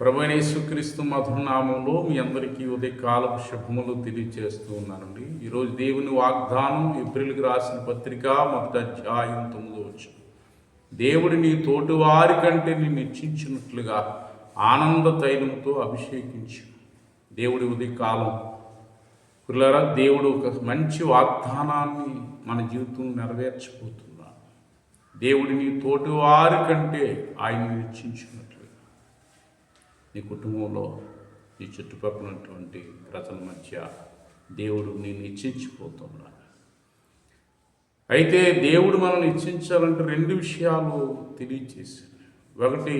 ప్రభువైన యేసుక్రీస్తు మధుర నామంలో మీ అందరికీ ఉదయకాలపు శుభములు తెలియజేస్తూ ఉన్నానండి. ఈరోజు దేవుని వాగ్దానం ఏప్రిల్కి రాసిన పత్రిక 1వ అధ్యాయం 9వ వచనం. దేవుడు నీ తోటివారి కంటే నిన్ను హెచ్చించినట్లుగా ఆనంద తైలంతో అభిషేకించు. దేవుడి ఉదయకాలం పిల్లరా, దేవుడు ఒక మంచి వాగ్దానాన్ని మన జీవితంలో నెరవేర్చబోతున్నాడు. దేవుడిని తోటివారి కంటే ఆయన్ని హెచ్చించినట్లుగా నీ కుటుంబంలో నీ చుట్టుపక్కల ఉన్నటువంటి ప్రజల మధ్య దేవుడు నేను హెచ్చించిపోతున్నాడు. అయితే దేవుడు మనల్ని హెచ్చించాలంటే 2 విషయాలు తెలియజేశాడు. ఒకటి,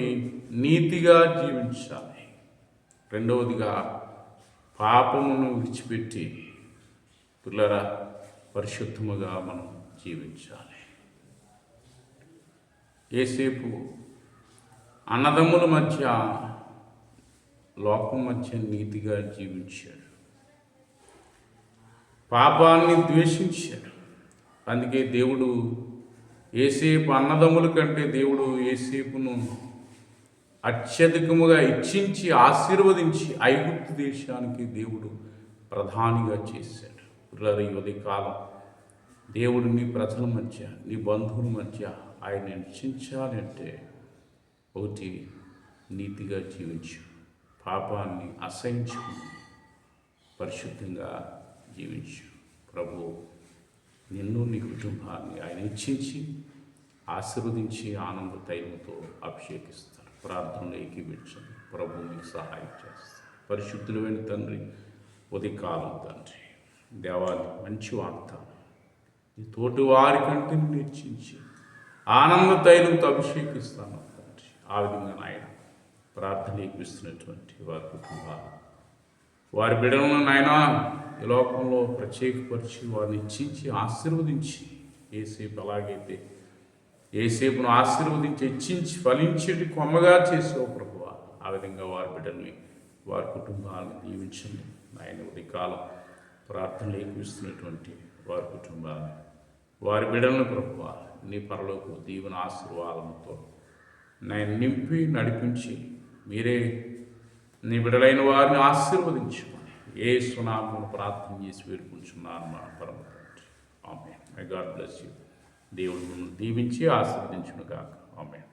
నీతిగా జీవించాలి. రెండవదిగా పాపమును విడిచిపెట్టి పిల్లరా పరిశుద్ధముగా మనం జీవించాలి. యేసేపు అన్నదమ్ముల మధ్య లోకం మధ్య నీతిగా జీవించాడు, పాపాన్ని ద్వేషించాడు. అందుకే దేవుడు యేసేపు అన్నదమ్ముల కంటే దేవుడు యేసేపును అత్యధికముగా ఇచ్చించి ఆశీర్వదించి ఐగుప్తు దేశానికి దేవుడు ప్రధానిగా చేశాడు. పిల్లలు, ఈ ఉదయకాలం దేవుడు నీ ప్రజల మధ్య నీ బంధువుల మధ్య ఆయన హెచ్చించాలి అంటే ఒకటి, నీతిగా జీవించు, పాపాన్ని అసహించుకుని పరిశుద్ధంగా జీవించు. ప్రభు నిన్ను నీ కుటుంబాన్ని ఆయన హెచ్చించి ఆశీర్వదించి ఆనంద తైలంతో అభిషేకిస్తాడు. ప్రార్థనలో ఏకీవించండి. ప్రభు మీకు సహాయం చేస్తాడు. పరిశుద్ధులైన తండ్రి, ఉదయకాలం తండ్రి, దేవాన్ని మంచి వాగ్దానం నీ తోటి వారి కంటే నిన్ను హెచ్చించి ఆనంద తైలంతో అభిషేకిస్తాను తండ్రి. ఆ విధంగా నాయన ప్రార్థన ఏకిస్తున్నటువంటి వారి కుటుంబాలు, వారి బిడ్డలను నాయన ఈ లోకంలో ప్రత్యేకపరిచి వారిని హెచ్చించి ఆశీర్వదించి, ఏసేపు ఎలాగైతే యేసేపును ఆశీర్వదించి హెచ్చించి ఫలించేటి కొమ్మగా చేసావు ప్రభువా, ఆ విధంగా వారి బిడ్డల్ని వారి కుటుంబాలను దీవించండి నాయన. ఉదయకాలం ప్రార్థనలు ఏకిస్తున్నటువంటి వారి కుటుంబాలను వారి బిడ్డలను ప్రభువా నీ పరలోక దీవెన ఆశీర్వాదంతో నేను నింపి నడిపించి మీరే నీ బిడ్డలైన వారిని ఆశీర్వదించుకొని యేసు నామమున ప్రార్థన చేసి వేడుకుంటున్నాను మా పరమ తండ్రి. Amen. My God bless you. దేవుడు దీవించి ఆశీర్వదించును గాక. ఆమేన్.